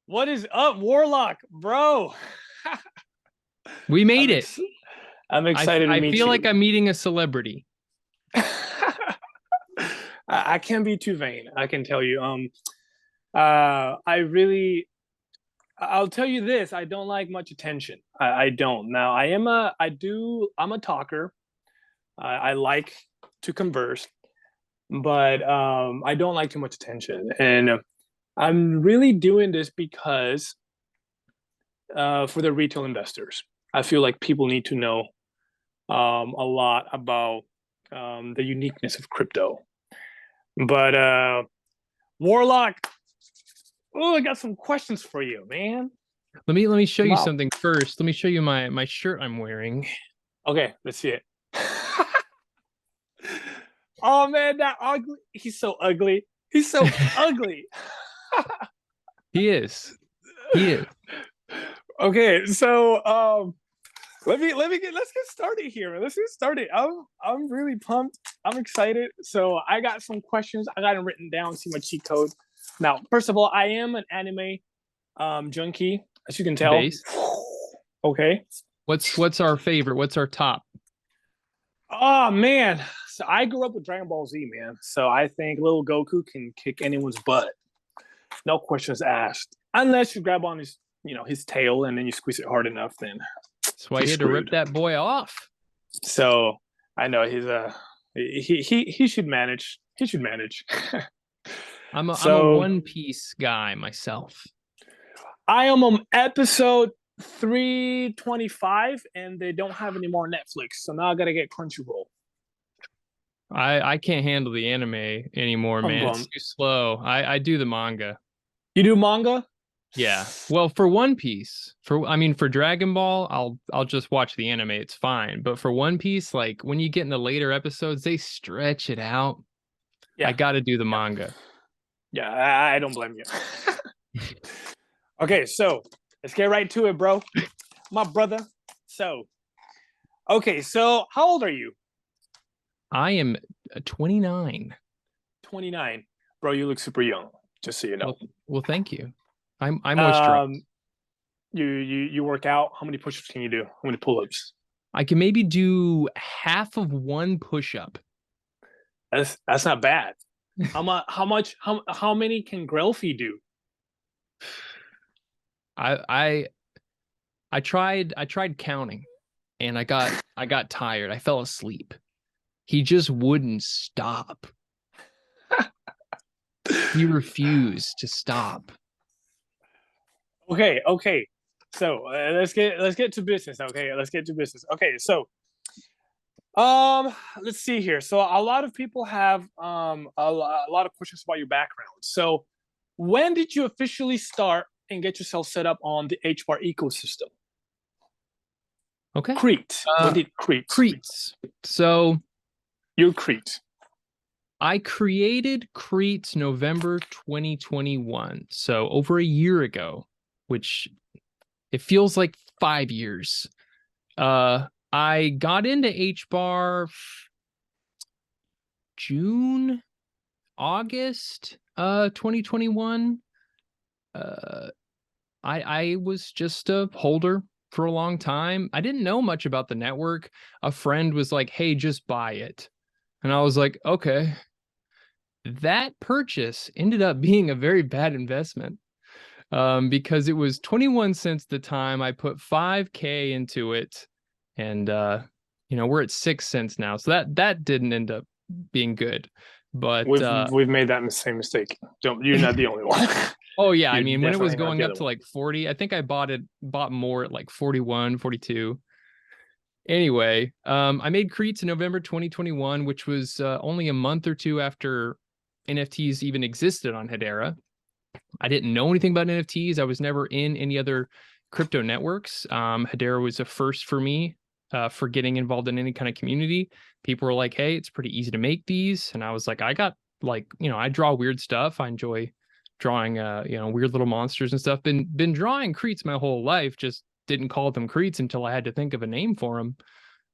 What is up, Warlock, bro? We made I'm it. ex I'm I, excited to I meet feel like you. I'm meeting a celebrity. I can't be too vain. I can tell you. I really. I'll tell you this. I don't like much attention. I don't. Now, I am a. I do. I'm a talker. I like to converse, but I don't like too much attention. And I'm really doing this because for the retail investors. I feel like people need to know a lot about the uniqueness of crypto. But Warlock, oh, I got some questions for you, man. Let me show you Wow. something first. Let me show you my shirt I'm wearing. Okay, let's see it. Oh man, that ugly. He's so ugly. He's so ugly. He is. He is. Okay, so let's get started here. Let's get started. I'm really pumped. I'm excited. So I got some questions. I got them written down. See my cheat code. Now, first of all, I am an anime junkie, as you can tell. Base. Okay. What's our favorite? What's our top? Oh man. So I grew up with Dragon Ball Z, man. So I think little Goku can kick anyone's butt. No questions asked. Unless you grab on his tail and then you squeeze it hard enough, then That's why he's you had to rip screwed. that boy off. So I know he should manage. He should manage. I'm a So One Piece guy myself. I am on episode 325 and they don't have any more Netflix. So now I gotta get Crunchyroll. I can't handle the anime anymore, I'm man. It's bummed. too slow. I do the manga. You do manga? Yeah. Well, for One Piece, for Dragon Ball, I'll just watch the anime. It's fine. But for One Piece, like when you get in the later episodes, they stretch it out. I Yeah. got to do the Yeah. manga. Yeah, I don't blame you. Okay, so let's get right to it, bro. My brother. So, okay, so how old are you? I am 29. 29. Bro, you look super young, just so you know. Well, thank you. I moisturize. Um, you work out. How many push-ups can you do? How many pull-ups? I can maybe do half of one push-up. That's not bad. How many can Grelfie do? I I I tried counting and I got tired. I fell asleep. He just wouldn't stop. He refused to stop. Okay. So let's get to business. Okay, let's get to business. Okay, so let's see here. So a lot of people have a lot of questions about your background. So when did you officially start and get yourself set up on the HBAR ecosystem? Okay. Crete. When did Crete? Cretes. So You're Crete. I created Crete November 2021. So over a year ago, which it feels like 5 years. I got into HBAR June, August, 2021. Uh, I was just a holder for a long time. I didn't know much about the network. A friend was like, "Hey, just buy it." And I was like, "Okay." That purchase ended up being a very bad investment. Because it was 21 cents at the time. I put 5K into it, and we're at 6 cents now. So that didn't end up being good. But We've made that same mistake. You're not the only one. oh yeah, I You're mean when it was definitely not going the up other to one. like 40, I think I bought more at like 41, 42. Anyway, I made Cretes in November 2021, which was only a month or two after NFTs even existed on Hedera. I didn't know anything about NFTs. I was never in any other crypto networks. Hedera was a first for me for getting involved in any kind of community. People were like, "Hey, it's pretty easy to make these," and I was like, I draw weird stuff. I enjoy drawing, weird little monsters and stuff. Been drawing cretes my whole life. Just didn't call them cretes until I had to think of a name for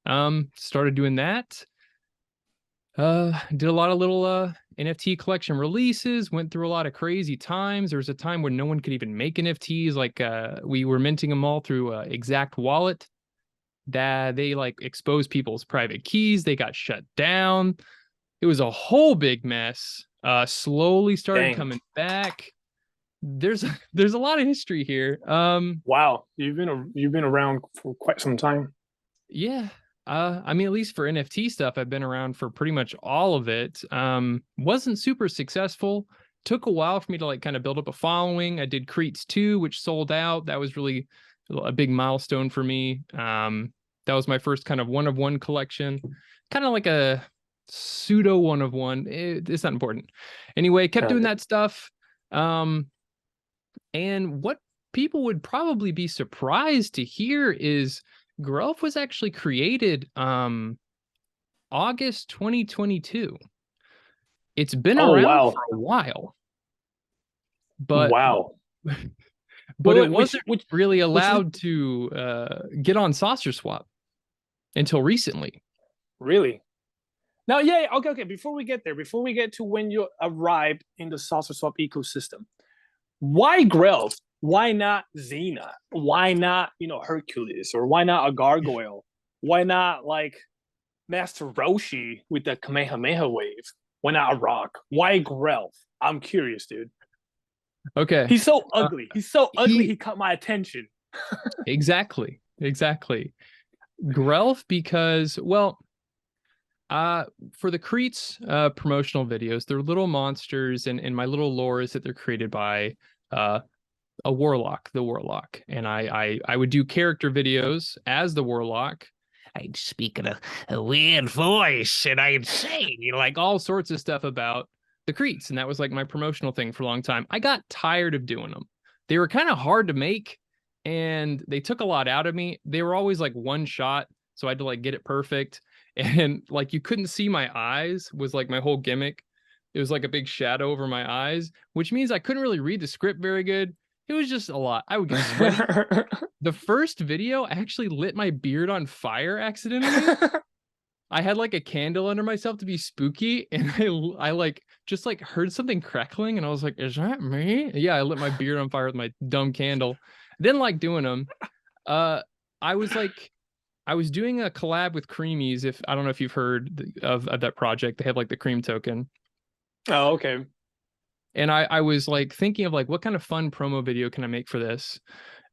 them. Started doing that. Did a lot of little NFT collection releases, went through a lot of crazy times. There was a time when no one could even make NFTs. Like we were minting them all through Exact Wallet. That they like exposed people's private keys. They got shut down. It was a whole big mess. Slowly started Dang. coming back. There's a lot of history here. Wow. You've been around for quite some time. Yeah. I mean, at least for NFT stuff, I've been around for pretty much all of it. Wasn't super successful. Took a while for me to like kind of build up a following. I did Cretes 2, which sold out. That was really a big milestone for me. That was my first kind of one of one collection, kind of like a pseudo one of one. It's not important. Anyway, kept doing that stuff. And what people would probably be surprised to hear is Grelf was actually created August 2022. It's been Oh around wow. for a while, but Wow. but it Which wasn't which really which is allowed to get on Saucer Swap until recently. really. Now, yeah, okay, okay. Before we get there, before we get to when you arrived in the Salsa Swap ecosystem, why Grelf? Why not Xena? Why not, Hercules? Or why not a gargoyle? Why not like Master Roshi with the Kamehameha wave? Why not a rock? Why Grelf? I'm curious, dude. Okay. He's so ugly. He's so ugly. He He caught my attention. exactly. Grelf because well, for the Cretes promotional videos, they're little monsters, and my little lore is that they're created by a Warlock, the Warlock. And I would do character videos as the Warlock. I'd speak in a weird voice, and I'd say like all sorts of stuff about the Cretes, and that was like my promotional thing for a long time. I got tired of doing them. They were kind of hard to make, and they took a lot out of me. They were always like one shot, so I had to like get it perfect. And like you couldn't see my eyes was like my whole gimmick. It was like a big shadow over my eyes, which means I couldn't really read the script very good. It was just a lot. I would get sweaty. The first video actually lit my beard on fire accidentally. I had like a candle under myself to be spooky, and I like just like heard something crackling, and I was like, "Is that me?" Yeah, I lit my beard on fire with my dumb candle. Didn't like doing them. I was like, I was doing a collab with Creamies. If I don't know if you've heard of that project, they have like the cream token. Oh, okay. And I was like thinking of like what kind of fun promo video can I make for this?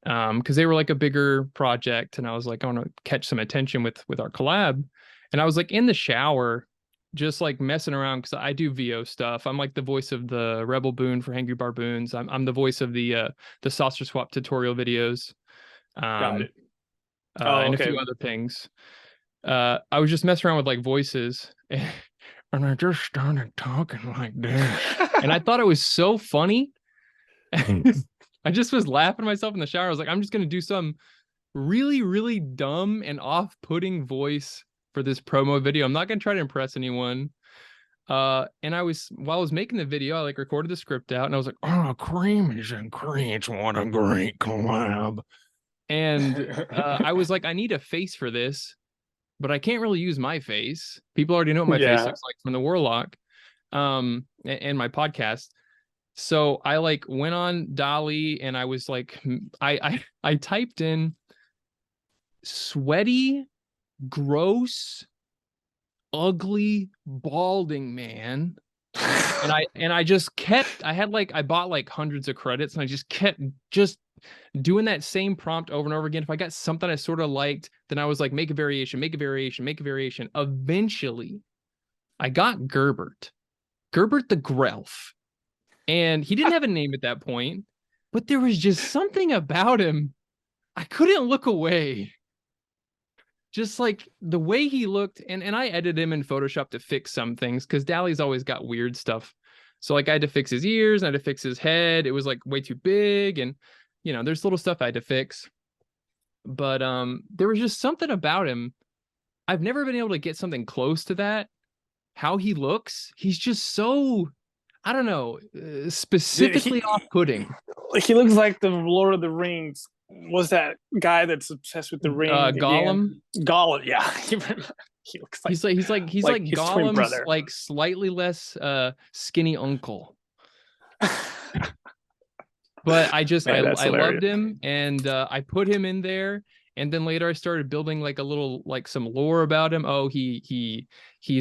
Because they were like a bigger project, and I was like, I want to catch some attention with our collab. And I was like in the shower, just like messing around because I do VO stuff. I'm like the voice of the Rebel Boon for Hangry Barboons. I'm the voice of the Saucer Swap tutorial videos, Got it. Oh, and a okay. few other things. I was just messing around with like voices, and I just started talking like this, and I thought it was so funny. I just was laughing at myself in the shower. I was like, I'm just gonna do some really, really dumb and off-putting voice for this promo video. I'm not gonna try to impress anyone. And while I was making the video, I like recorded the script out, and I was like, "Oh, Creamies and Creeds, what a great collab!" And I was like, I need a face for this, but I can't really use my face. People already know what my face Yeah. looks like from the Warlock, and my podcast. So I like went on Dolly, and I was like, I typed in sweaty, gross, ugly, balding man. And I just kept, I bought like hundreds of credits, and I just kept just doing that same prompt over and over again. If I got something I sort of liked, then I was like, make a variation, make a variation, make a variation. Eventually, I got Gerbert the Grelf. And he didn't have a name at that point, but there was just something about him. I couldn't look away. Just like the way he looked, and I edited him in Photoshop to fix some things because Dally's always got weird stuff. So like I had to fix his ears, and I had to fix his head. It was like way too big, and there's little stuff I had to fix. But there was just something about him. I've never been able to get something close to that. How he looks, he's just so, I don't know, specifically off-putting. He looks like the Lord of the Rings. Was that guy that's obsessed with the ring Gollum. again? Gollum, yeah. He looks He's like like his twin Gollum's brother. like slightly less skinny uncle. But Man, that's I loved hilarious. him, and I put him in there. And then later I started building like a little like some lore about him. Oh, he's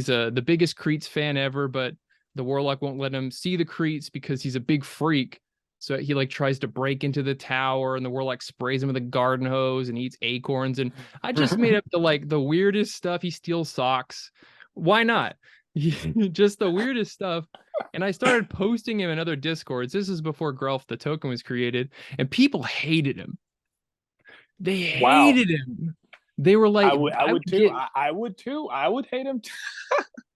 the biggest Creets fan ever, but the Warlock won't let him see the Creets because he's a big freak. So he like tries to break into the tower, and the Warlock sprays him with a garden hose and eats acorns. And I just made up the weirdest stuff. He steals socks. Why not? Just the weirdest stuff. And I started posting him in other discords. This is before Grelf the token was created, and people hated him. They Wow. hated him. They were like, I I would would too. get, I would too. I would hate him too.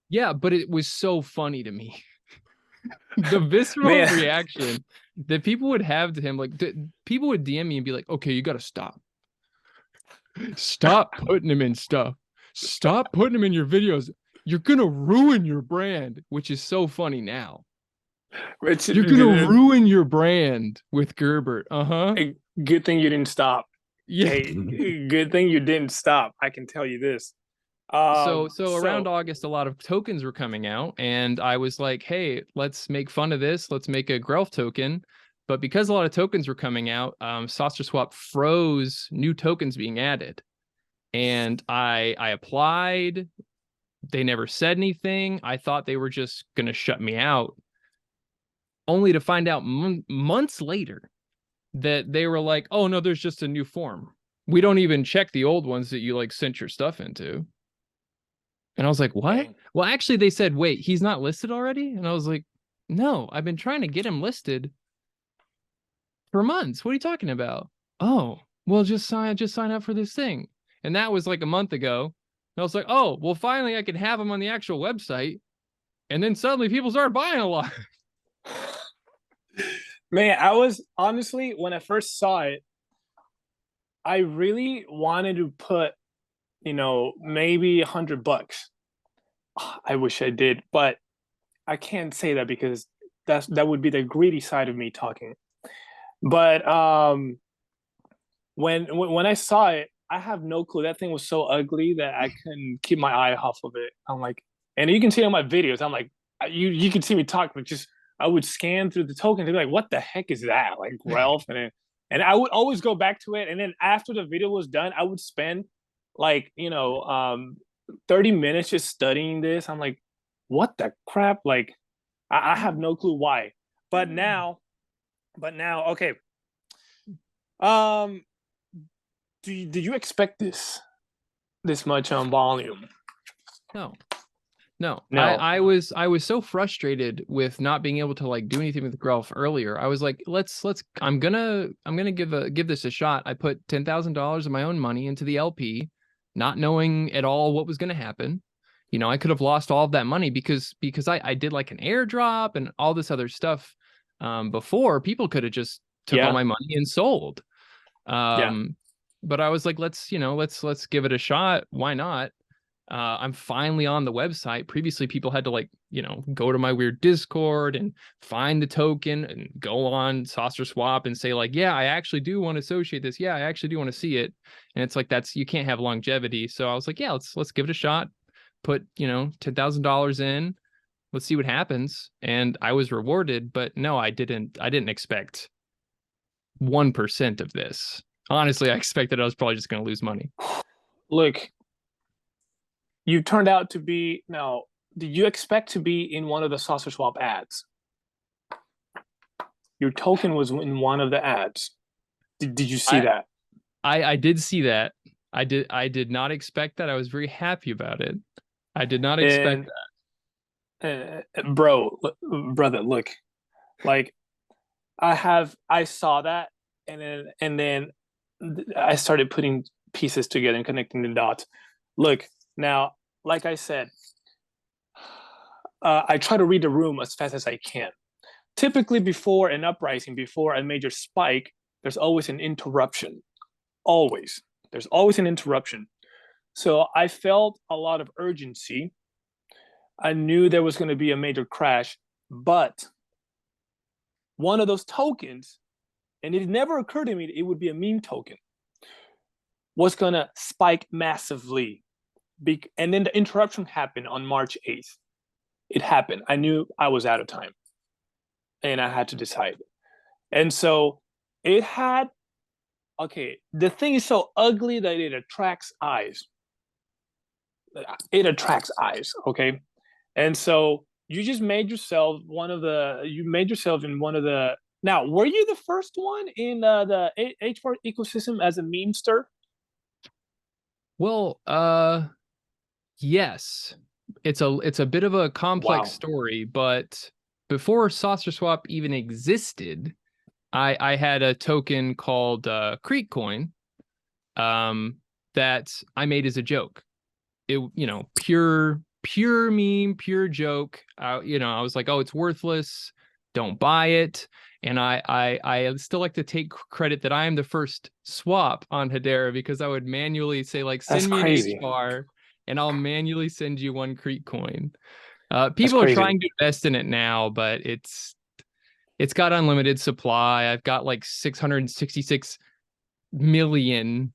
yeah, but it was so funny to me. The visceral Man. reaction that people would have to him, like people would DM me and be like, okay, you got to stop. Stop putting him in stuff. Stop putting him in your videos. You're going to ruin your brand, which is so funny now. Rich, You're going to ruin your brand with Gerbert. Uh-huh. good thing you didn't stop. Yeah. Hey, good thing you didn't stop. I can tell you this. So around August, a lot of tokens were coming out, and I was like, hey, let's make fun of this. Let's make a Grelf token. But because a lot of tokens were coming out, Saucer Swap froze new tokens being added. And I applied. They never said anything. I thought they were just going to shut me out, only to find out months later that they were like, oh, no, there's just a new form. We don't even check the old ones that you like sent your stuff into. And I was like, what? Dang. Well, actually, they said, wait, he's not listed already? And I was like, no, I've been trying to get him listed for months. What are you talking about? Oh, well, just sign up for this thing. And that was like a month ago. And I was like, oh, well, finally I can have him on the actual website. And then suddenly people started buying a lot. Man, I was honestly, when I first saw it, I really wanted to put, maybe $100. I wish I did, but I can't say that because that would be the greedy side of me talking. But when I saw it, I have no clue. That thing was so ugly that I couldn't keep my eye off of it. I'm like, and you can see on my videos, I'm like, you can see me talk, but just I would scan through the tokens and be like, what the heck is that? Like Ralph, and I would always go back to it. And then after the video was done, I would spend like 30 minutes just studying this. I'm like, what the crap? Like, I have no clue why. But now, okay. Um, did you expect this much on volume? No. No, No. I was so frustrated with not being able to like do anything with Grelf earlier. I was like, I'm gonna give this a shot. I put $10,000 of my own money into the LP, not knowing at all what was gonna happen. I could have lost all of that money because I did like an airdrop and all this other stuff before. People could have just took all my money and sold. Yeah. But I was like, let's give it a shot. Why not? I'm finally on the website. Previously, people had to go to my weird Discord and find the token and go on Saucer Swap and say like, yeah, I actually do want to associate this. Yeah, I actually do want to see it. And it's like, you can't have longevity. So I was like, yeah, let's give it a shot. Put, $10,000 in. Let's see what happens. And I was rewarded, but no, I didn't expect 1% of this. Honestly, I expected I was probably just going to lose money. Look, you turned out to be now. Did you expect to be in one of the Saucer Swap ads? Your token was in one of the ads. Did you see that? I did see that. I did not expect that. I was very happy about it. I did not expect that. Brother, look, like I saw that, and then I started putting pieces together and connecting the dots. Look, now, like I said, I try to read the room as fast as I can. Typically, before an uprising, before a major spike, there's always an interruption. Always. There's always an interruption. So I felt a lot of urgency. I knew there was going to be a major crash, but one of those tokens, and it never occurred to me it would be a meme token, was going to spike massively. And then the interruption happened on March 8th. It happened. I knew I was out of time, and I had to decide. And so it had, okay, the thing is so ugly that it attracts eyes. It attracts eyes, okay? And so you just made yourself in one of the, now, were you the first one in the HBAR ecosystem as a memester? Well, yes. It's a bit of a complex story, but before Saucer Swap even existed, I had a token called Coin, that I made as a joke. It, you know, pure meme, pure joke. You know, I was like, oh, it's worthless, don't buy it. And I still like to take credit that I am the first swap on Hedera, because I would manually say, like, send me an HBAR and I'll manually send you one Coin. People are trying to invest in it now, but it's got unlimited supply. I've got like 666 million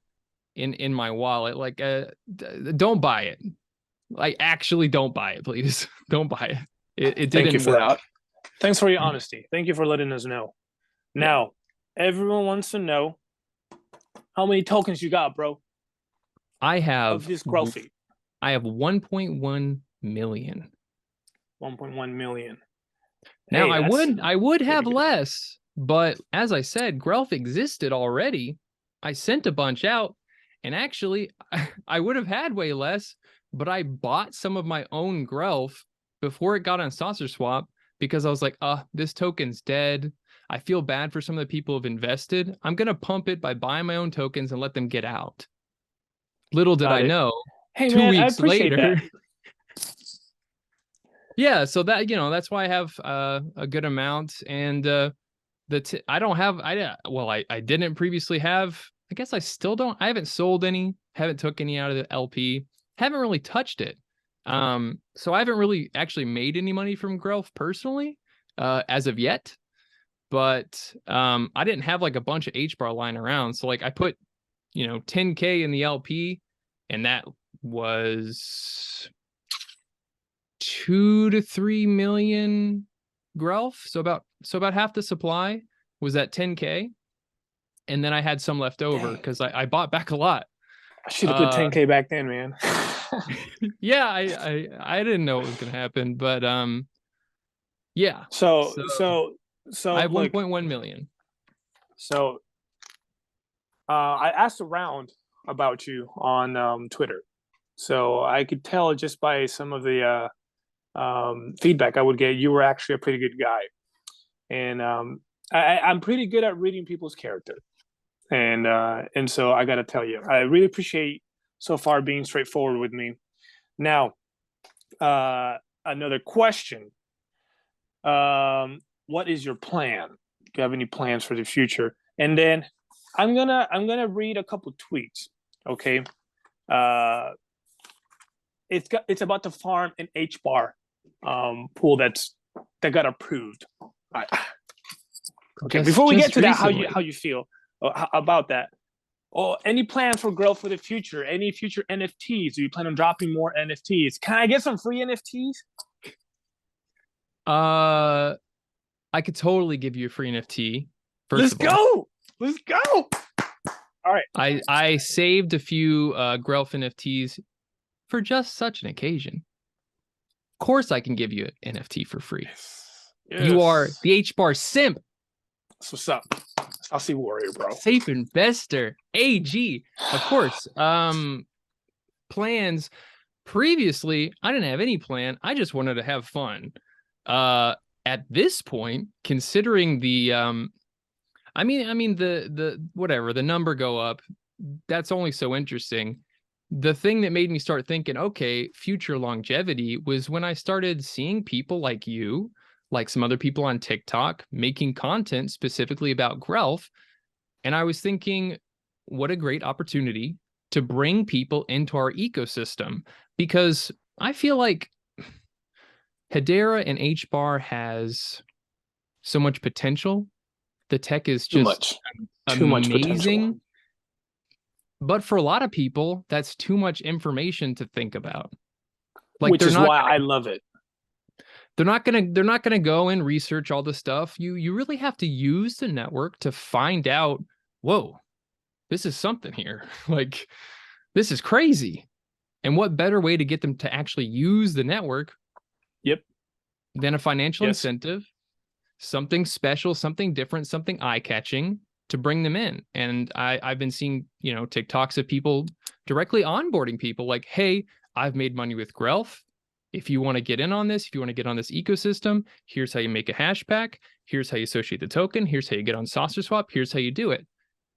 in my wallet. Like, don't buy it. Like, actually don't buy it, please. Don't buy it. It didn't work. That. Thanks for your honesty. Thank you for letting us know. Now, everyone wants to know how many tokens you got, bro. I have of this Grelf. I have 1.1 million. 1.1 million. Now, hey, I would have less, but as I said, Grelf existed already. I sent a bunch out, and actually I would have had way less, but I bought some of my own Grelf before it got on Saucer Swap, because I was like, this token's dead. I feel bad for some of the people who've invested. I'm going to pump it by buying my own tokens and let them get out. Little did I know, hey, 2 man, weeks later. That. Yeah, so that, you know, that's why I have a good amount. And I don't have, I didn't previously have, I guess I still don't, I haven't sold any, haven't took any out of the LP, haven't really touched it. So I haven't really actually made any money from Grelf personally, as of yet. But I didn't have like a bunch of HBAR lying around. So like I put, you know, 10K in the LP, and that was 2 to 3 million Grelf. So about half the supply was at 10K. And then I had some left over because I bought back a lot. I should have put 10K back then, man. Yeah, I didn't know what was gonna happen, but yeah. So I have 1.1 million. So I asked around about you on Twitter, so I could tell just by some of the feedback I would get, you were actually a pretty good guy, and I'm pretty good at reading people's character, and so I got to tell you, I really appreciate so far being straightforward with me. Now, another question. What is your plan? Do you have any plans for the future? And then I'm gonna read a couple tweets. Okay. It's about to farm an HBAR pool that got approved. Okay. Before we get to that, how you feel about that? Oh, any plans for Grelf for the future? Any future NFTs? Do you plan on dropping more NFTs? Can I get some free NFTs? I could totally give you a free NFT. Let's go. All right. I saved a few Grelf NFTs for just such an occasion. Of course, I can give you an NFT for free. Yes. You are the HBAR simp. That's what's up. I'll see Warrior, bro. Safe investor. AG. Of course. Plans. Previously, I didn't have any plan. I just wanted to have fun. At this point, considering the I mean the whatever, the number go up, that's only so interesting. The thing that made me start thinking, okay, future longevity, was when I started seeing people like you, like some other people on TikTok, making content specifically about Grelf. And I was thinking, what a great opportunity to bring people into our ecosystem, because I feel like Hedera and HBAR has so much potential. The tech is just too much potential. But for a lot of people, that's too much information to think about. Like Which is why I love it. they're not gonna go and research all the stuff. You really have to use the network to find out, whoa, this is something here. Like, this is crazy. And what better way to get them to actually use the network Yep. than a financial Yes. incentive, something special, something different, something eye-catching to bring them in. And I've been seeing, TikToks of people directly onboarding people like, hey, I've made money with Grelf. If you want to get in on this, if you want to get on this ecosystem, here's how you make a hash pack. Here's how you associate the token. Here's how you get on Saucer Swap. Here's how you do it.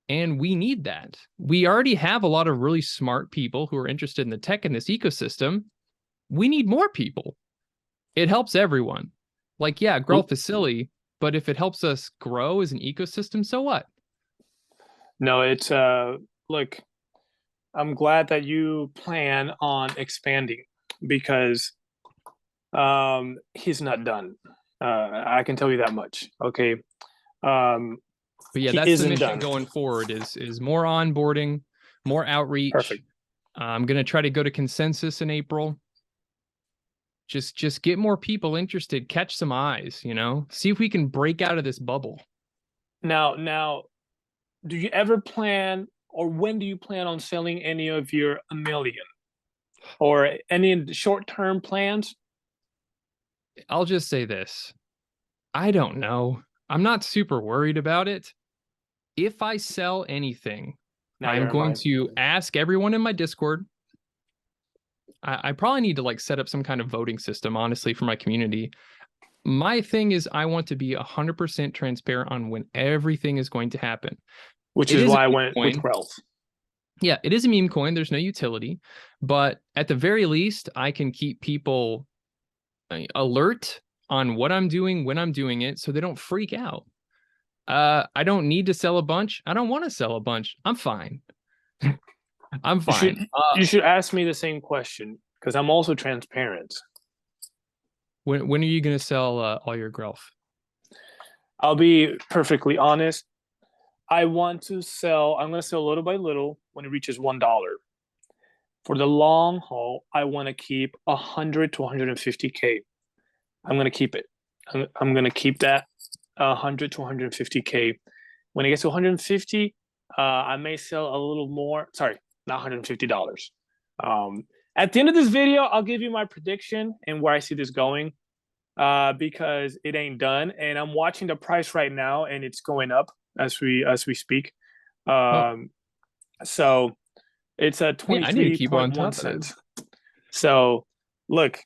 And we need that. We already have a lot of really smart people who are interested in the tech in this ecosystem. We need more people. It helps everyone. Like, yeah, Grelf is silly, but if it helps us grow as an ecosystem, so what? No, it's look, I'm glad that you plan on expanding because he's not done. I can tell you that much. Okay. But yeah, he that's the isn't mission done. going forward is more onboarding, more outreach. Perfect. I'm going to try to go to consensus in April. Just get more people interested, catch some eyes, see if we can break out of this bubble. Now, do you ever plan, or when do you plan on selling any of your Amelia or any short-term plans? I'll just say this. I don't know. I'm not super worried about it. If I sell anything, Now I'm you're in going mine. to ask everyone in my Discord. I probably need to like set up some kind of voting system, honestly, for my community. My thing is I want to be 100% transparent on when everything is going to happen. Which It is is a why I meme went with coin. Grelf. Yeah, it is a meme coin. There's no utility. But at the very least, I can keep people alert on what I'm doing, when I'm doing it, so they don't freak out. I don't need to sell a bunch. I don't want to sell a bunch. I'm fine. I'm fine. You should ask me the same question because I'm also transparent. When are you going to sell all your Grelf? I'll be perfectly honest. I'm going to sell little by little when it reaches $1. For the long haul, I want to keep 100 to 150K. I'm going to keep it. I'm going to keep that 100 to 150K. When it gets to 150, I may sell a little more. Sorry, not $150. At the end of this video, I'll give you my prediction and where I see this going because it ain't done. And I'm watching the price right now, and it's going up as we speak. So it's a I need to keep on top 23.1 of cents. this. So look,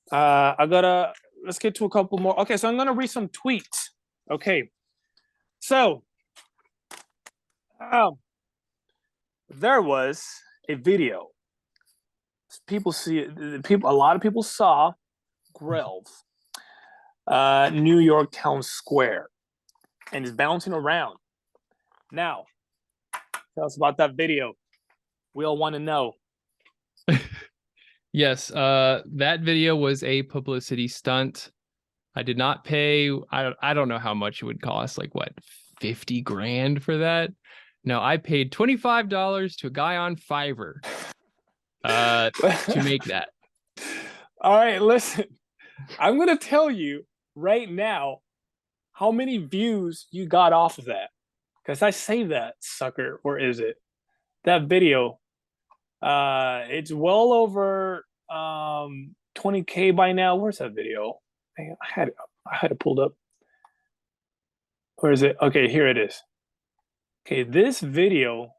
let's get to a couple more. Okay, so I'm gonna read some tweets. Okay, so there was a video. A lot of people saw Grelf, New York Town Square, and is bouncing around. Now, tell us about that video. We all want to know. Yes, that video was a publicity stunt. I did not pay. I don't know how much it would cost. Like what, 50 grand for that? No, I paid $25 to a guy on Fiverr to make that. All right, listen. I'm gonna tell you right now how many views you got off of that. Because I saved that sucker, or is it? That video. It's well over 20K by now. Where's that video? I had it pulled up. Where is it? Okay, here it is. Okay, this video.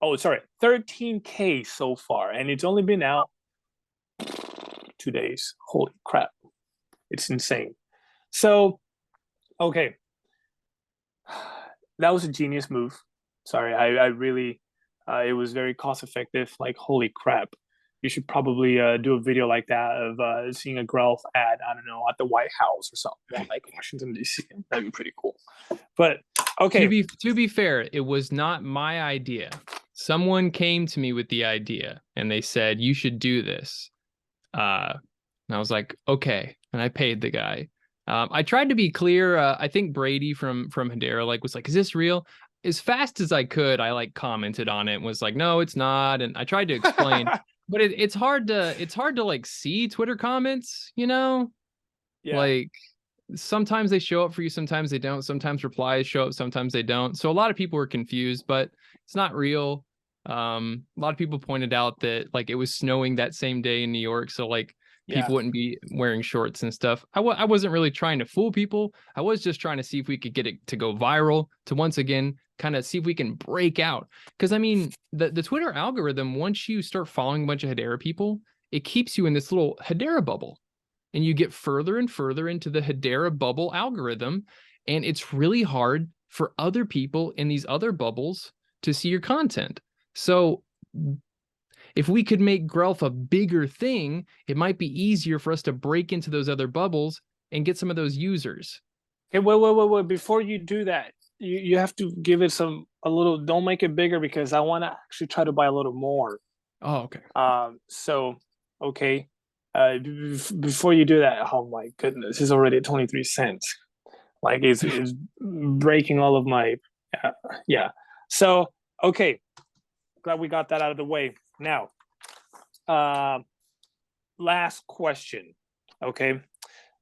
Oh, sorry, 13K so far, and it's only been out 2 days. Holy crap. It's insane. So, okay. That was a genius move. Sorry, I really, it was very cost effective. Like, holy crap. You should probably do a video like that of seeing a Grelf ad, I don't know, at the White House or something, like Washington, D.C. That'd be pretty cool. But, okay. To be fair, it was not my idea. Someone came to me with the idea and they said, you should do this. And I was like, okay. And I paid the guy. I tried to be clear. I think Brady from Hedera was like, is this real? as fast as I could, I like commented on it and was like, no, it's not. And I tried to explain, but it's hard to like see Twitter comments, you know? Yeah. Like sometimes they show up for you, sometimes they don't. Sometimes replies show up, sometimes they don't. So a lot of people were confused, but it's not real. A lot of people pointed out that like it was snowing that same day in New York, so like Yeah. people wouldn't be wearing shorts and stuff. I wasn't really trying to fool people. I was just trying to see if we could get it to go viral, to once again kind of see if we can break out. Because I mean, the Twitter algorithm, once you start following a bunch of Hedera people, it keeps you in this little Hedera bubble, and you get further and further into the Hedera bubble algorithm, and it's really hard for other people in these other bubbles to see your content. So if we could make Grelf a bigger thing, it might be easier for us to break into those other bubbles and get some of those users. Okay, wait. Before you do that, you have to give it a little, don't make it bigger because I want to actually try to buy a little more. Oh, okay. So, okay. Before you do that, oh my goodness, it's already at 23 cents. Like it's breaking all of my, yeah. So, okay. Glad we got that out of the way. Now, last question. Okay.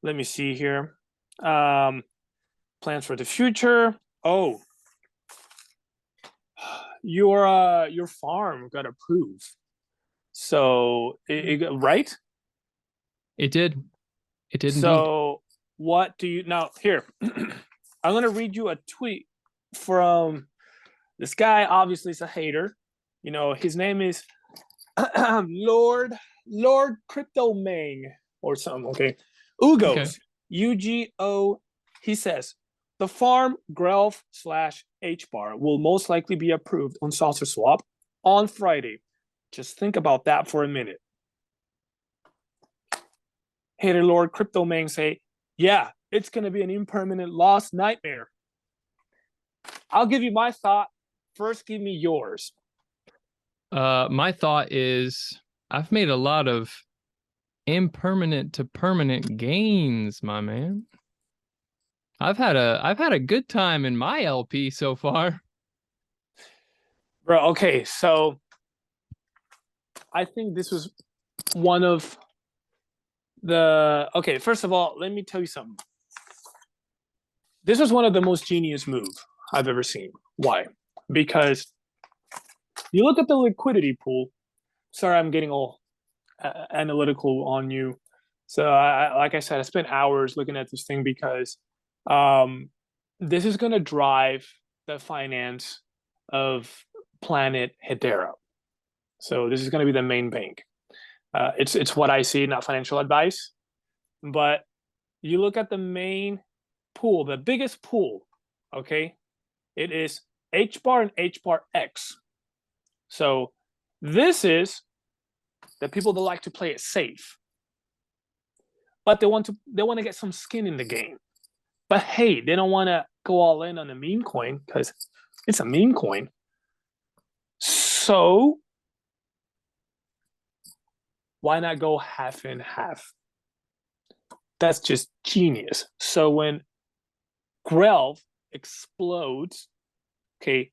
Let me see here. Plans for the future. Oh, your farm got approved. So right? It did. It did indeed. So what do you now here? I'm gonna read you a tweet from this guy. Obviously, it's a hater. You know, his name is Lord Crypto Mang or something. Okay, Ugos, Okay. UGO. He says the farm Grelf / HBAR will most likely be approved on Saucer Swap on Friday. Just think about that for a minute. Hater Lord Crypto Mang say, yeah, it's gonna be an impermanent loss nightmare. I'll give you my thought. First, give me yours. My thought is I've made a lot of impermanent to permanent gains, my man. I've had a good time in my LP so far. Bro, okay, so I think this was one of the okay, first of all, let me tell you something. This was one of the most genius moves I've ever seen. Why? Because you look at the liquidity pool. Sorry, I'm getting all analytical on you. So, like I said, I spent hours looking at this thing because this is going to drive the finance of planet Hedera. So, this is going to be the main bank. It's what I see, not financial advice. But you look at the main pool, the biggest pool, okay? It is HBAR and HBAR X. So this is the people that like to play it safe, but they want to get some skin in the game. But hey, they don't want to go all in on a meme coin because it's a meme coin. So why not go half and half? That's just genius. So when Grelf explodes, okay,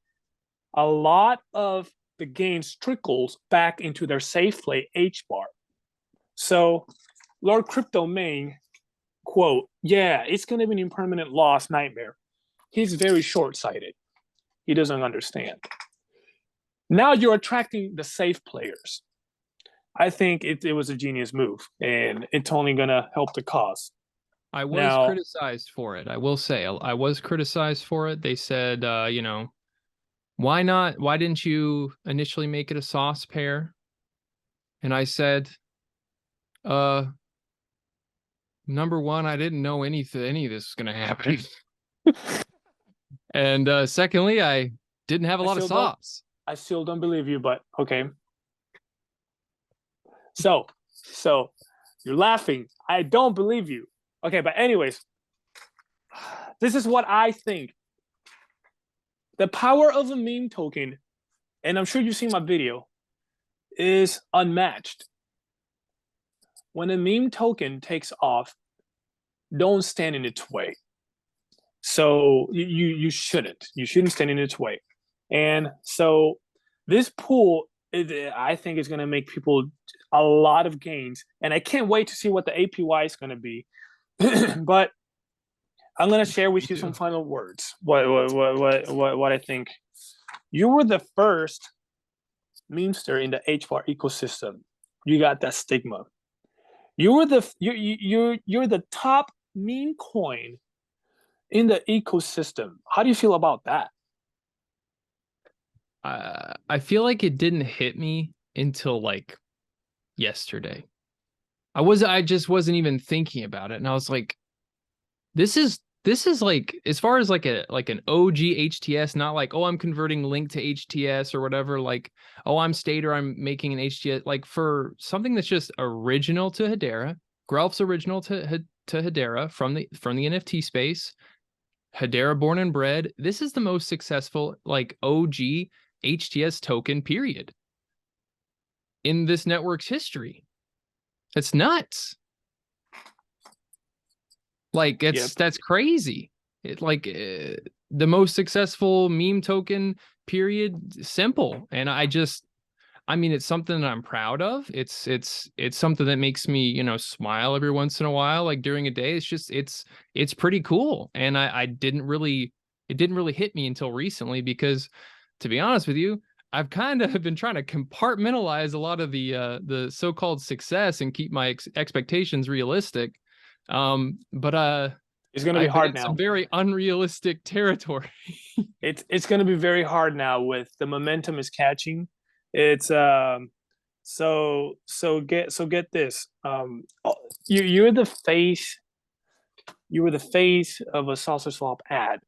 a lot of the gains trickles back into their safe play HBAR. So Lord Crypto Mang, quote, yeah, it's going to be an impermanent loss nightmare. He's very short-sighted. He doesn't understand. Now you're attracting the safe players. I think it was a genius move, and it's only going to help the cause. I was Now, criticized for it. I will say I was criticized for it. They said, you know, why not? Why didn't you initially make it a sauce pair? And I said, number one, I didn't know any of this was gonna happen. And secondly, I didn't have a lot of sauce. I still don't believe you, but okay. So you're laughing. I don't believe you. Okay, but anyways, this is what I think. The power of a meme token, and I'm sure you've seen my video, is unmatched. When a meme token takes off, don't stand in its way. So you shouldn't. You shouldn't stand in its way. And so this pool, I think, is going to make people a lot of gains. And I can't wait to see what the APY is going to be. But I'm going to share Me with you some too. final words. What I think. You were the first memester in the HBAR ecosystem. You got that stigma. You're the top meme coin in the ecosystem. How do you feel about that? I feel like it didn't hit me until like yesterday. I just wasn't even thinking about it, and I was like, this is like, as far as like an OG HTS, not like, oh, I'm converting link to HTS or whatever, like, oh, I'm state or I'm making an HTS, like for something that's just original to Hedera. Grelf's original to Hedera from the NFT space. Hedera born and bred. This is the most successful like OG HTS token period in this network's history. It's nuts. Like Yep. that's crazy. It like the most successful meme token period. Simple, and I mean, it's something that I'm proud of. It's something that makes me, smile every once in a while, like during a day. It's just it's pretty cool, and I didn't really it didn't really hit me until recently because, to be honest with you, I've kind of been trying to compartmentalize a lot of the so-called success and keep my expectations realistic. But It's going to be I've been hard in some now. very unrealistic territory. It's going to be very hard now with the momentum is catching. It's so get this. You're the face. You were the face of a salsa swap ad.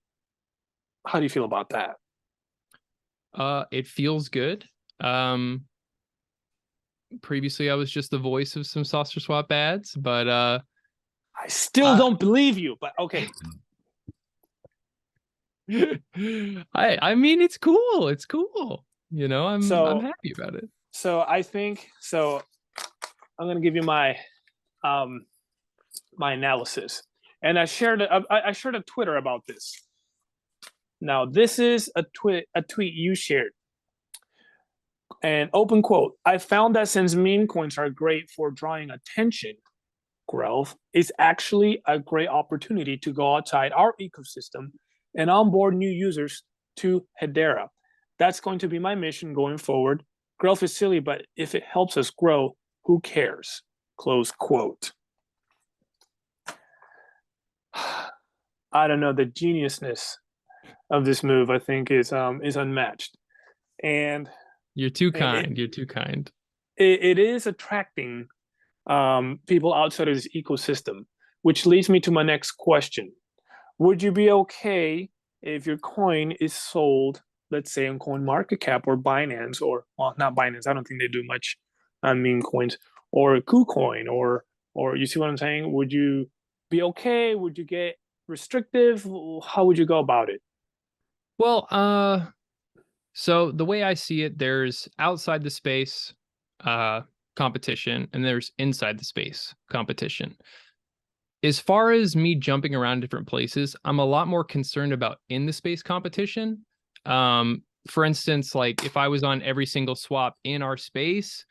How do you feel about that? It feels good. Previously I was just the voice of some saucer swap ads, but I still I don't believe you, but okay. I mean it's cool. It's cool. I'm So happy about it. so I think so. I'm gonna give you um my analysis, and I shared a Twitter about this. Now this is a tweet you shared. And open quote, I found that since meme coins are great for drawing attention, Grelf is actually a great opportunity to go outside our ecosystem and onboard new users to Hedera. That's going to be my mission going forward. Grelf is silly, but if it helps us grow, who cares? Close quote. I don't know, the geniusness of this move, I think, is unmatched. And You're too it, kind. You're too kind. it is attracting people outside of this ecosystem, which leads me to my next question. Would you be okay if your coin is sold, let's say on CoinMarketCap or Binance, or well, not Binance, I don't think they do much on meme coins, or KuCoin, or you see what I'm saying? Would you be okay? Would you get restrictive? How would you go about it? Well, so the way I see it, there's outside the space uh competition and there's inside the space competition. As far as me jumping around different places, I'm a lot more concerned about in the space competition. For instance, like if I was on every single swap in our space,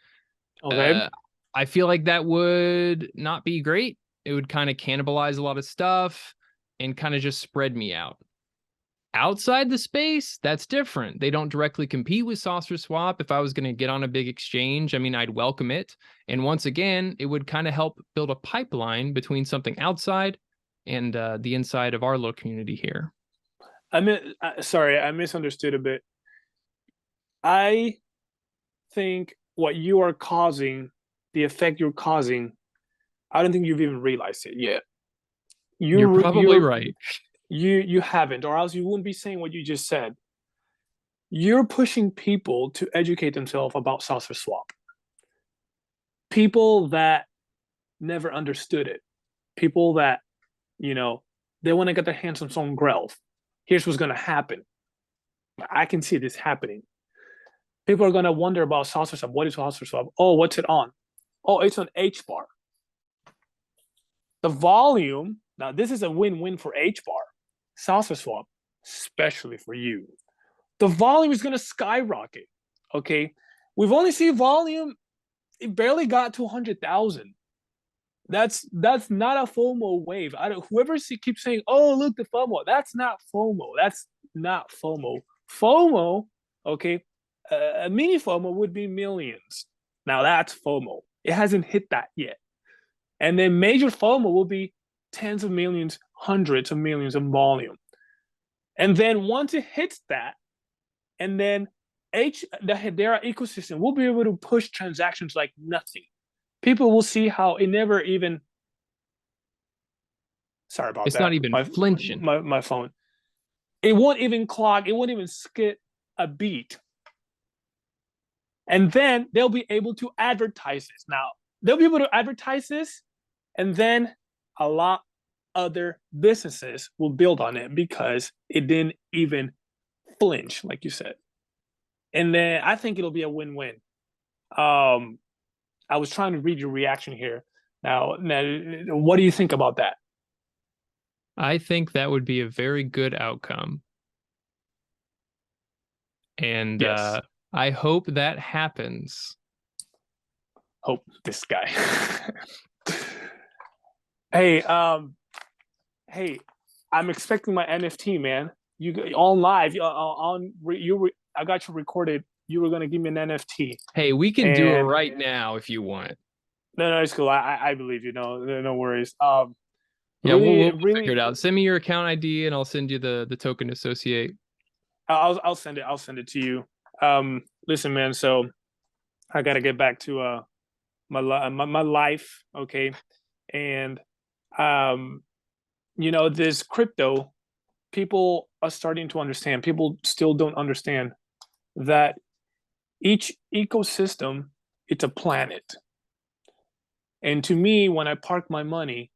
Okay. uh, I feel like that would not be great. It would kind of cannibalize a lot of stuff and kind of just spread me out. Outside the space, that's different. They don't directly compete with Saucer Swap. If I was going to get on a big exchange, I mean, I'd welcome it. And once again, it would kind of help build a pipeline between something outside and the inside of our little community here. Sorry, I misunderstood a bit. I think what you are causing, the effect you're causing, I don't think you've even realized it yet. You're You probably you right. you haven't, or else you wouldn't be saying what you just said. You're pushing people to educate themselves about saucer swap. People that never understood it. People that, you know, they want to get their hands on some Grelf. Here's what's gonna happen. I can see this happening. People are gonna wonder about saucer swap. What is saucer swap? Oh, what's it on? Oh, it's on HBAR. The volume, now this is a win-win for HBAR. salsa swap, especially for you, the volume is going to skyrocket. Okay. We've only seen volume, it barely got to 100,000. That's not a FOMO wave. Whoever keeps saying, "Oh, look, the FOMO." That's not FOMO. That's not FOMO. FOMO, okay, a mini FOMO would be millions. Now that's FOMO. It hasn't hit that yet. And then major FOMO will be tens of millions, hundreds of millions of volume. And then once it hits that, and then the Hedera ecosystem will be able to push transactions like nothing. People will see how it never even. Sorry about It's that. not even flinching. My phone. It won't even clock. It won't even skip a beat. And then they'll be able to advertise this. Now they'll be able to advertise this, and then a lot other businesses will build on it because it didn't even flinch, like you said. And then I think it'll be a win-win. I was trying to read your reaction here. Now, what do you think about that? I think that would be a very good outcome. And Yes. I hope that happens. Hope this guy. Hey, hey, I'm expecting my NFT, man. You on live on you. I got you recorded. You were gonna give me an NFT. Hey, we can do it right now if you want. No, it's cool. I believe you. No worries. Yeah, really, we'll really figure it out. Send me your account ID and I'll send you the token to associate. I'll send it. I'll send it to you. Listen, man. So I gotta get back to my life. Okay, and this crypto, people are starting to understand. People still don't understand that each ecosystem, it's a planet. And to me, when I park my money,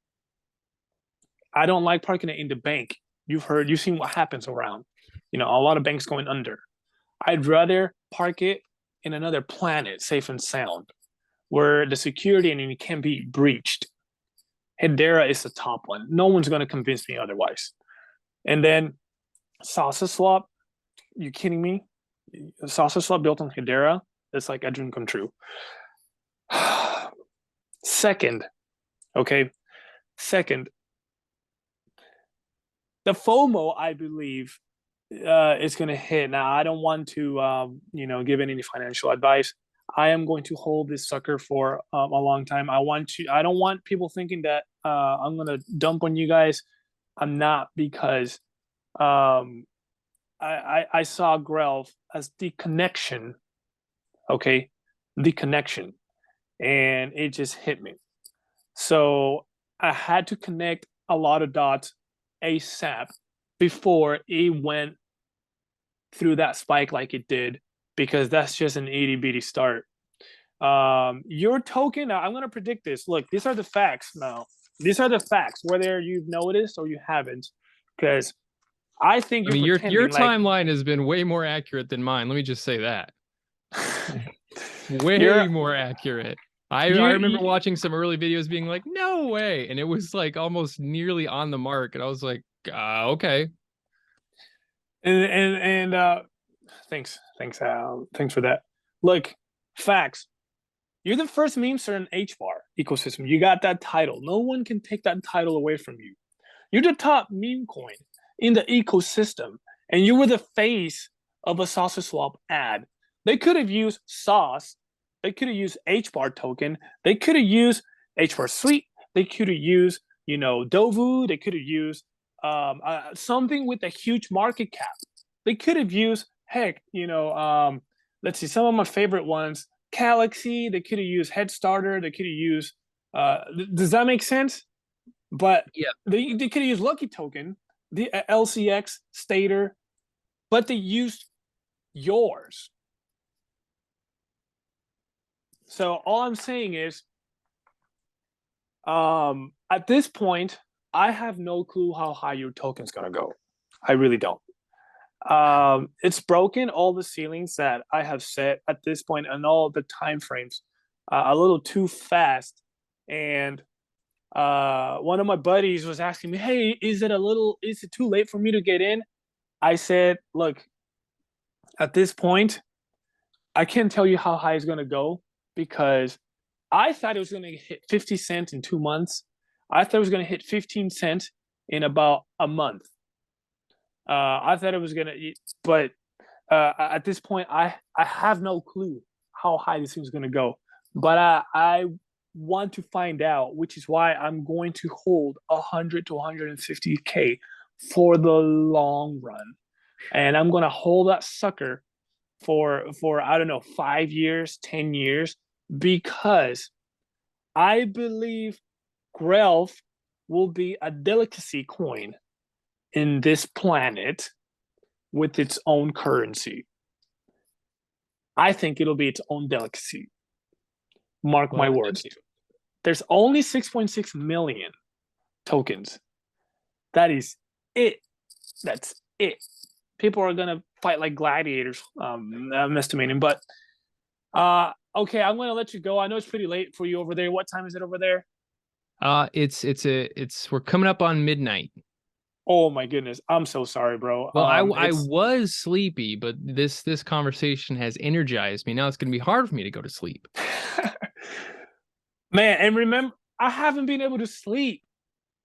I don't like parking it in the bank. You've seen what happens around. A lot of banks going under. I'd rather park it in another planet, safe and sound, where the security and it can be breached. Hedera is the top one. No one's going to convince me otherwise. And then Salsa Swap, you kidding me? Salsa Swap built on Hedera, it's like a dream come true. Second, the FOMO, I believe, is going to hit. Now, I don't want to, give any financial advice. I am going to hold this sucker for a long time. I don't want people thinking that I'm going to dump on you guys. I'm not, because I saw Grelf as the connection. Okay, the connection, and it just hit me. So I had to connect a lot of dots ASAP before it went through that spike like it did, because that's just an itty bitty start. Your token, I'm going to predict this. Look, these are the facts now. These are the facts, whether you've noticed or you haven't, because I think your timeline has been way more accurate than mine. Let me just say that. Way more accurate. I remember watching some early videos being like, no way. And it was like almost nearly on the mark. And I was like, okay. And thanks for that. Look, facts. You're the first memester in HBAR ecosystem. You got that title. No one can take that title away from you. You're the top meme coin in the ecosystem, and you were the face of a Salsa Swap ad. They could have used Sauce. They could have used HBAR token. They could have used HBAR Suite. They could have used, Dovu. They could have used something with a huge market cap. They could have used, heck, let's see, some of my favorite ones, Galaxy. They could have used Head Starter. They could have used, does that make sense? But yeah, they could have used Lucky Token, the LCX, Stater, but they used yours. So all I'm saying is, at this point, I have no clue how high your token's gonna go. I really don't. It's broken all the ceilings that I have set at this point, and all the time frames a little too fast. And one of my buddies was asking me, "Hey, is it too late for me to get in?" I said, "Look, at this point, I can't tell you how high it's gonna go because I thought it was gonna hit 50 cents in 2 months. I thought it was gonna hit 15 cents in about a month. I thought it was gonna, but at this point, I have no clue how high this thing's gonna go. But I want to find out, which is why I'm going to hold 100 to 150K for the long run, and I'm gonna hold that sucker for I don't know 5 years, 10 years, because I believe Grelf will be a delicacy coin in this planet with its own currency. I think it'll be its own delicacy. Mark Well, my words. There's only 6.6 million tokens. That is it. That's it. People are gonna fight like gladiators. I'm estimating, but okay, I'm gonna let you go. I know it's pretty late for you over there. What time is it over there? It's we're coming up on midnight. Oh my goodness, I'm so sorry, bro. Well, I was sleepy, but this conversation has energized me. Now it's gonna be hard for me to go to sleep. Man, and remember, I haven't been able to sleep.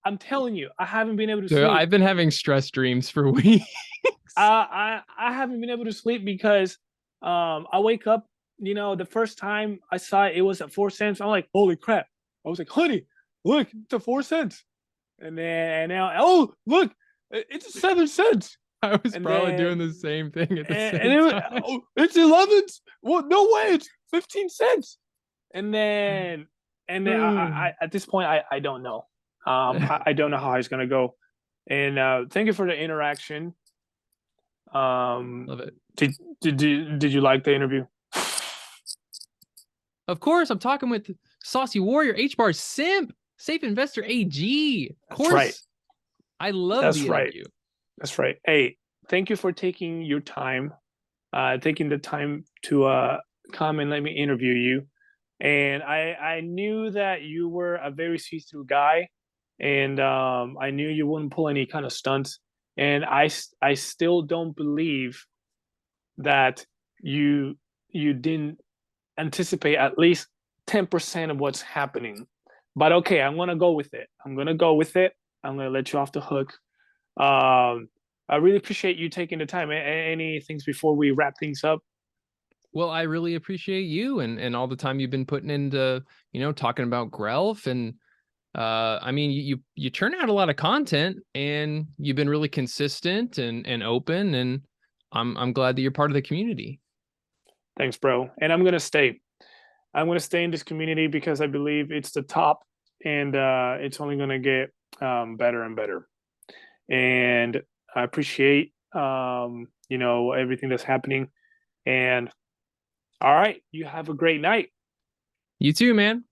I'm telling you, I haven't been able to So sleep. I've been having stress dreams for weeks. I haven't been able to sleep because I wake up, the first time I saw it, it was at 4 cents. I'm like, holy crap. I was like, honey, look, it's at 4 cents. And then and now, oh, look, it's 7 cents. I was And probably doing then the same thing at the and same it was, time. oh, it's 11. Well, no way, it's 15 cents. And then I at this point I don't know. I don't know how it's gonna go. And thank you for the interaction. Love it. Did you like the interview? Of course, I'm talking with Saucy Warrior, HBAR simp, Safe Investor AG. Of course, right. I love That's the right. interview. That's right. Hey, thank you for taking your time, taking the time to come and let me interview you. And I knew that you were a very see-through guy, and I knew you wouldn't pull any kind of stunts. And I still don't believe that you didn't anticipate at least 10% of what's happening. But okay, I'm gonna go with it. I'm gonna go with it. I'm gonna let you off the hook. I really appreciate you taking the time. Any things before we wrap things up? Well, I really appreciate you and all the time you've been putting into, talking about Grelf. And I mean, you turn out a lot of content and you've been really consistent and open, and I'm glad that you're part of the community. Thanks, bro. And I'm gonna stay. I'm gonna stay in this community because I believe it's the top, and it's only gonna get better and better. And I appreciate everything that's happening. And all right, you have a great night. You too, man.